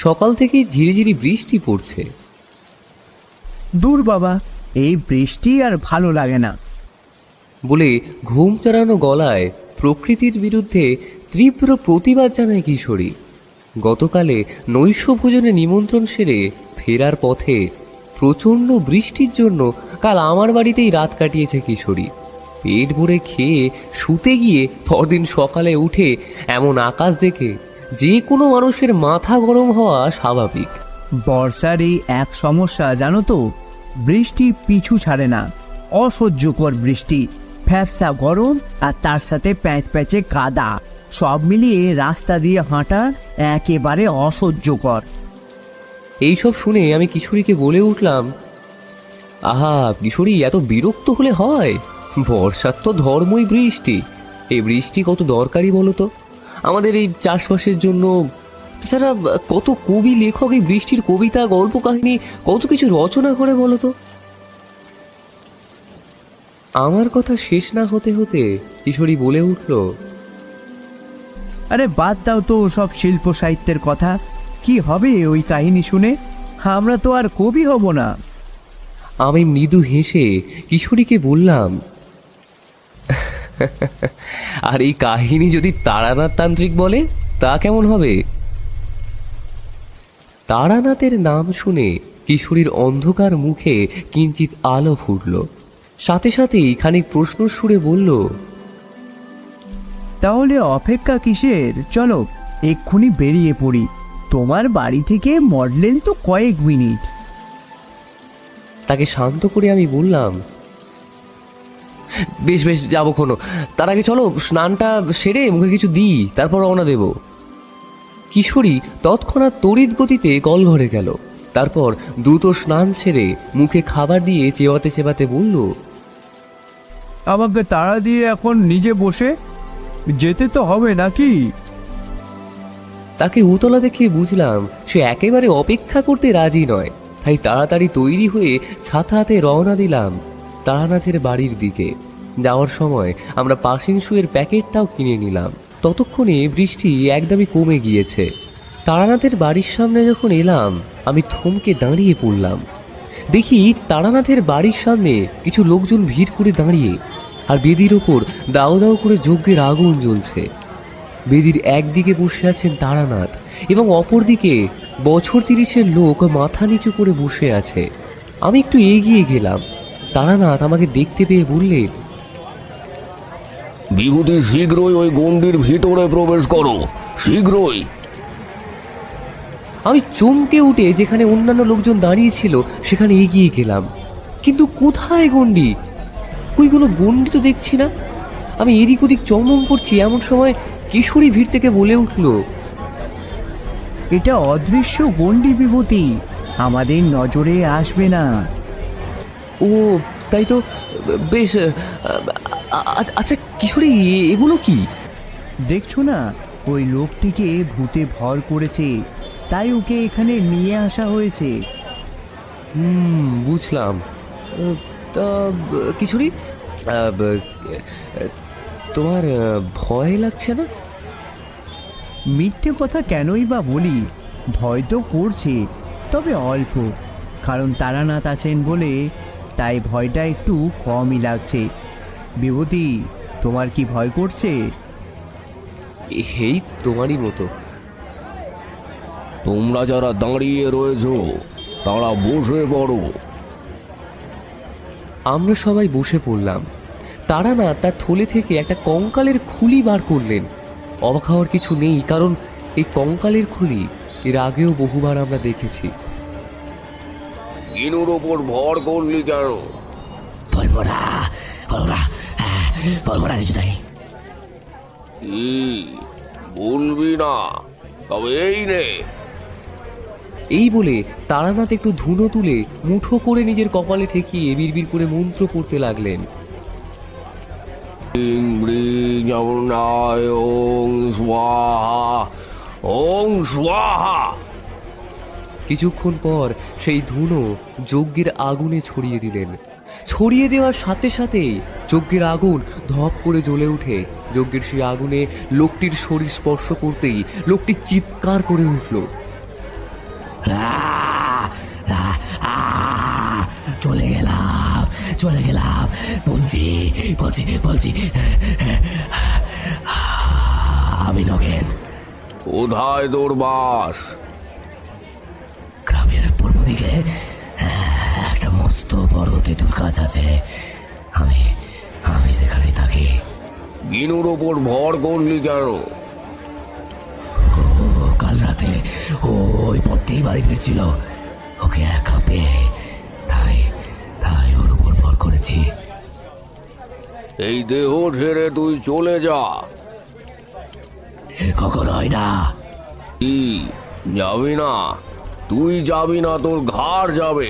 সকাল থেকেই ঝিরিঝিরি বৃষ্টি পড়ছে। দূর বাবা, এই বৃষ্টি আর ভালো লাগে না বলে ঘুম চড়ানো গলায় প্রকৃতির বিরুদ্ধে তীব্র প্রতিবাদ জানায় কিশোরী। গতকালে নৈশ ভোজনে নিমন্ত্রণ সেরে ফেরার পথে প্রচণ্ড বৃষ্টির জন্য কাল আমার বাড়িতেই রাত কাটিয়েছে কিশোরী। পেট ভরে খেয়ে শুতে গিয়ে পরদিন সকালে উঠে এমন আকাশ দেখে যে কোনো মানুষের মাথা গরম হওয়া স্বাভাবিক। বর্ষার এই এক সমস্যা জানো তো, বৃষ্টি পিছু ছাড়ে না। অসহ্যকর বৃষ্টি, ফ্যাপসা গরম আর তার সাথে প্যাঁচ প্যাঁচে কাদা, সব মিলিয়ে রাস্তা দিয়ে হাঁটা একেবারে অসহ্যকর। এইসব শুনে আমি কিশোরীকে বলে উঠলাম, আহা কিশোরী, এত বিরক্ত হলে হয়? বর্ষার তো ধর্মই বৃষ্টি। এই বৃষ্টি কত দরকারি বলো তো আমাদের এই চাষবাসের জন্য। তাছাড়া কত কবি লেখক এই বৃষ্টির কবিতা, গল্প, কাহিনী কত কিছু রচনা করে বলো তো। আমার কথা শেষ না হতে হতে কিশোরী বলে উঠল, আরে বাদ দাও তো সব শিল্প সাহিত্যের কথা। কি হবে ওই কাহিনী শুনে? আমরা তো আর কবি হব না। আমি মৃদু হেসে কিশোরীকে বললাম, আর এই কাহিনী যদি তারানাথ তান্ত্রিক বলে তা কেমন হবে? তারানাথের নাম শুনে কিশোরীর অন্ধকার মুখে কিঞ্চিত আলো ফুটল। সাথে সাথেই খানিক প্রশ্ন সুরে বলল, তাহলে অপেক্ষা কিসের? চলো এক্ষুনি বেরিয়ে পড়ি। তোমার বাড়ি থেকে মডেল তো কয়েক মিনিট। তাকে শান্ত করে আমি বললাম, বেশ বেশ যাবো কোনো, তার আগে চলো স্নানটা সেরে মুখে কিছু দিই, তারপর রওনা দেব। কিশোরী তৎক্ষণাৎ তড়িৎ গতিতে কলঘরে গেল। তারপর দ্রুত স্নান সেরে মুখে খাবার দিয়ে চেবাতে চেবাতে বলল, আমাকে তাড়া দিয়ে এখন নিজে বসে যেতে তো হবে নাকি? তাকে উতলা দেখে বুঝলাম সে একেবারে অপেক্ষা করতে রাজি নয়। তাই তাড়াতাড়ি তৈরি হয়ে ছাতা হাতে রওনা দিলাম তারানাথের বাড়ির দিকে। যাওয়ার সময় আমরা পাসিং শুয়ের প্যাকেটটাও কিনে নিলাম। ততক্ষণে বৃষ্টি একদমই কমে গিয়েছে। তারানাথের বাড়ির সামনে যখন এলাম আমি থমকে দাঁড়িয়ে পড়লাম। দেখি তারানাথের বাড়ির সামনে কিছু লোকজন ভিড় করে দাঁড়িয়ে, আর বেদির ওপর দাও দাও করে যজ্ঞের আগুন জ্বলছে। বেদির একদিকে বসে আছেন তারানাথ এবং অপরদিকে বছর 30-এর লোক মাথা নিচু করে বসে আছে। আমি একটু এগিয়ে গেলাম। তারানাথ আমাকে দেখতে পেয়ে বললেন, বিভূতি, শীঘ্রই ওই গণ্ডির ভিতরে প্রবেশ করো, শীঘ্রই। আমি চমকে উঠে যেখানে অন্যান্য লোকজন দাঁড়িয়ে ছিল সেখানে এগিয়ে গেলাম। কিন্তু কোথায় গণ্ডি? কই কোনো গণ্ডি তো দেখছি না। আমি এদিক ওদিক চমম করছি, এমন সময় কিশোরী ভিড় থেকে বলে উঠল, এটা অদৃশ্য গণ্ডি বিভূতি, আমাদের নজরে আসবে না। ও তাই তো, বেশ। আচ্ছা কিশোরী, এগুলো কি? দেখছো না, ওই লোকটিকে ভূতে ভর করেছে, তাই ওকে এখানে নিয়ে আসা হয়েছে। বুঝলাম। তা কিশোরী, তোমার ভয় লাগছে না? মিথ্যে কথা কেনই বা বলি, ভয় তো করছে, তবে অল্প। কারণ তারানাথ আছেন বলে তাই ভয়টা একটু কমই লাগছে। বিভূতি, তোমার কি ভয় করছে? এই তোমারই মতো। তোমরা যারা দাঁড়িয়ে রয়েছো তারা বসে পড়ো। আমরা সবাই বসে পড়লাম। তারানাথ তার থলে থেকে একটা কঙ্কালের খুলি বার করলেন। অবাক হওয়ার কিছু নেই, কারণ এই কঙ্কালের খুলি এর আগেও বহুবার আমরা দেখেছি। কিনুর ওপর ভর করলি কেন? বলবো না, বলবো না, বলবো না কিছুটাই। কি বলবি না? তবে এই নে। এই বলে তারানাথ একটু ধুনো তুলে মুঠো করে নিজের কপালে ঠেকিয়ে বিড়বিড় করে মন্ত্র পড়তে লাগলেন। ইং ব্রিং যমুনায় ওং স্বাহা, ওং স্বাহা। কিছুক্ষণ পর সেই ধুনো যজ্ঞের আগুনে ছড়িয়ে দিলেন। ছড়িয়ে দেওয়ার সাথে সাথেই যজ্ঞের আগুন ধপ করে জ্বলে উঠে। যজ্ঞের সেই আগুনে লোকটির শরীর স্পর্শ করতেই লোকটি চিৎকার করে উঠল। চলে গেলাম, চলে গেলাম, বলছি বলছি বলছি, আমি নগেন। কোথায় তোর বাস? গ্রামের পূর্ব দিকে একটা মস্ত বড় তেঁতুল গাছ আছে, আমি আমি সেখানেই থাকি। গিনুর ওপর ভর করলি কেন? ও কাল রাতে ওই পথেই বাড়ি ফিরছিল, ওকে একা পেয়ে তাই তাই ওর উপর ভর করেছি। এই দেহ ছেড়ে তুই চলে যা। কখন হয় না? কি যাবি না? তুই যাবি না, তোর ঘাড় যাবে।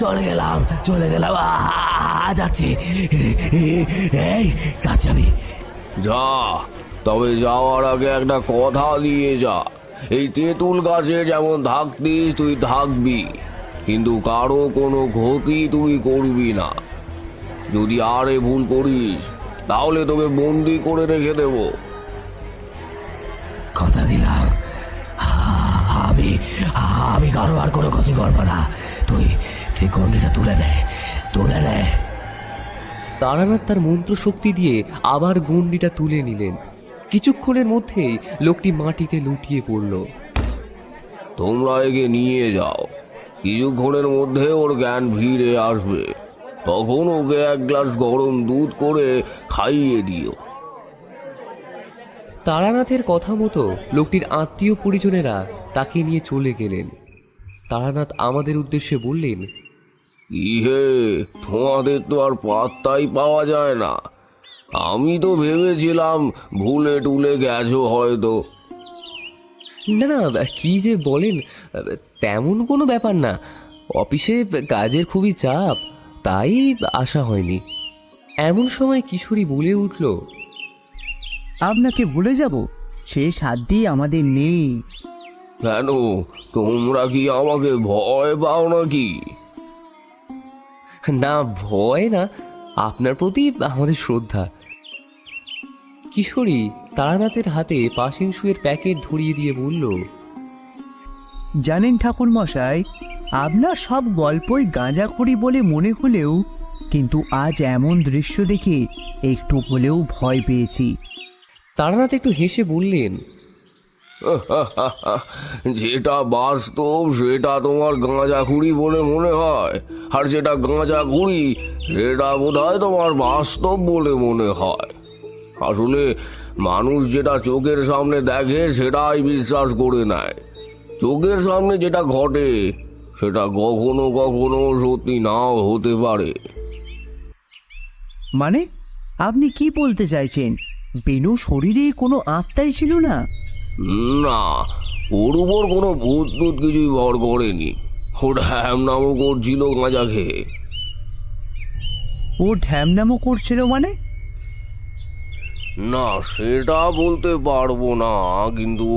চলে গেলাম, চলে গেলাম, যাচ্ছি, এই যাচ্ছি আমি। যা, তবে যাওয়ার আগে একটা কথা দিয়ে যা। এই তেঁতুল গাছে যেমন থাকতিস তুই থাকবি, কিন্তু কারো কোনো ক্ষতি তুই করবি না। যদি আরে ভুল করিস তাহলে তোকে বন্দি করে রেখে দেব। কথা দিলাম, আমি আমি কারো আর কোনো ক্ষতি করবো না। তুই তুই গন্ডিটা তুলে নে, তুলে নে। তারানাথ তার মন্ত্র শক্তি দিয়ে আবার গণ্ডিটা তুলে নিলেন। কিছুক্ষণের মধ্যেই লোকটি মাটিতে লুটিয়ে পড়ল। তোমরা একে নিয়ে যাও, কিছুক্ষণের মধ্যে ওর জ্ঞান ফিরে আসবে। তখন ওকে এক গ্লাস গরম দুধ করে খাইয়ে দিও। তারানাথের কথা মতো লোকটির আত্মীয় পরিজনেরা তাকে নিয়ে চলে গেলেন। তারানাথ আমাদের উদ্দেশ্যে বললেন, ইহে, তোমাদের তো আর পাত্তাই পাওয়া যায় না। আমি তো ভেবেছিলাম ভুলে টুলে গেছো হয়তো। না না, কি যে বলেন, তেমন কোনো ব্যাপার না। অফিসে কাজের খুবই চাপ, তাই আসা হয়নি। এমন সময় কিশোরী বলে উঠল, আপনাকে ভুলে যাব সে সাধ্যি আমাদের নেই। কেন, তোমরা কি আমাকে ভয় পাও নাকি? না, ভয় না, আপনার প্রতি আমাদের শ্রদ্ধা। কিশোরী তারানাথের হাতে পাসিং সুয়ের প্যাকেট ধরিয়ে দিয়ে বলল, জানেন ঠাকুর মশাই, আপনার সব গল্পই গাঁজাখড়ি বলে মনে হলেও কিন্তু আজ এমন দৃশ্য দেখে একটু হলেও ভয় পেয়েছি। তারানাথ একটু হেসে বললেন, যেটা বাস্তব সেটা তোমার গাঁজাখুরি বলে মনে হয়, আর যেটা গাঁজাখুরি সেটা বোধহয় তোমার বাস্তব বলে মনে হয়। আসলে মানুষ যেটা চোখের সামনে দেখে সেটাই বিশ্বাস করে নেয়। চোখের সামনে যেটা ঘটে সেটা কখনো কখনো সত্যি নাও হতে পারে। মানে আপনি কি বলতে চাইছেন? বেনু শরীরে কোনো আত্মাই ছিল না? না, ওর উপর কোনো ভূত টুত কিছুই ভর করেনি। ও ড্যাম নামও করছিল গাঁজা খেয়ে। ও ঢ্যামনামো করছিল মানে? না, সেটা বলতে পারবো না, কিন্তু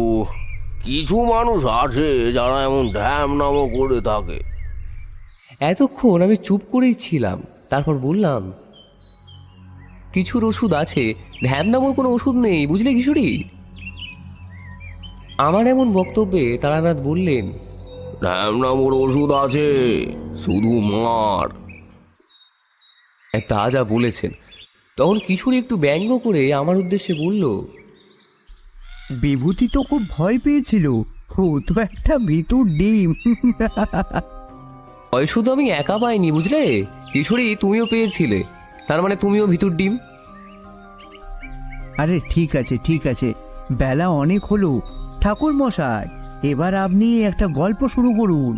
কিছু মানুষ আছে যারা এমন ড্যাম নামও করে থাকে। এতক্ষণ আমি চুপ করেই ছিলাম। তারপর বললাম, কিছুর ওষুধ আছে, ধ্যান নামর কোনো ওষুধ নেই, বুঝলে কিশোরী? আমার এমন বক্তব্যে তারানাথ বললেন, ড্যাম নামর ওষুধ আছে, শুধু মার। তা যা বলেছেন। তখন কিশোরী একটু ব্যঙ্গ করে আমার উদ্দেশ্যে বলল, বিভূতি তো খুব ভয় পেয়েছিল, ও তো একটা ভিতর ডিম। হয় শুধু আমি একা পাইনি, বুঝলে কিশোরী, তুমিও পেয়েছিলে। তার মানে তুমিও ভিতর ডিম। আরে ঠিক আছে ঠিক আছে, বেলা অনেক হলো। ঠাকুর মশাই, এবার আপনি একটা গল্প শুরু করুন।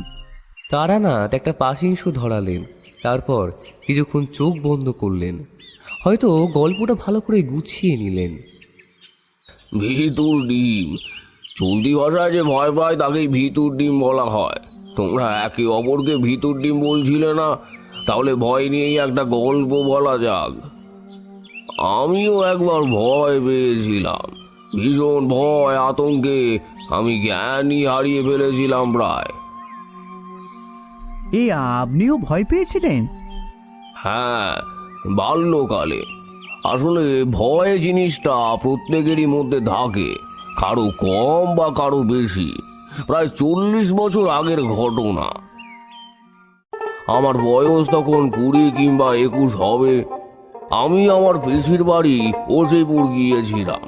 তারানাথ একটা পাশিংশ ধরালেন, তারপর কিছুক্ষণ চোখ বন্ধ করলেন, হয়তো গল্পটা ভালো করে গুছিয়ে নিলেন। ভিতুর ডিম, চলতি ভাষায় যে ভয় পায় তাকেই ভিতুর ডিম বলা হয়। তোমরা একে অপরকে ভিতুর ডিম বলছিলে না, তাহলে ভয় নিয়েই একটা গল্প বলা যাক। আমিও একবার ভয় পেয়েছিলাম, ভীষণ ভয় আতঙ্কে আমি জ্ঞানই হারিয়ে ফেলেছিলাম প্রায়। এ আপনিও ভয় পেয়েছিলেন? হ্যাঁ, বাল্যকালে আসলে ভয় জিনিসটা প্রত্যেকেরই মধ্যে থাকে, কারো কম বা কারো বেশি। প্রায় 40 বছর আগের ঘটনা। আমার বয়স তখন 20 কিংবা 21 হবে। আমি আমার পিসির বাড়ি ওসিপুর গিয়েছিলাম।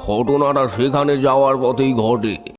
ঘটনাটা সেখানে যাওয়ার পথেই ঘটে।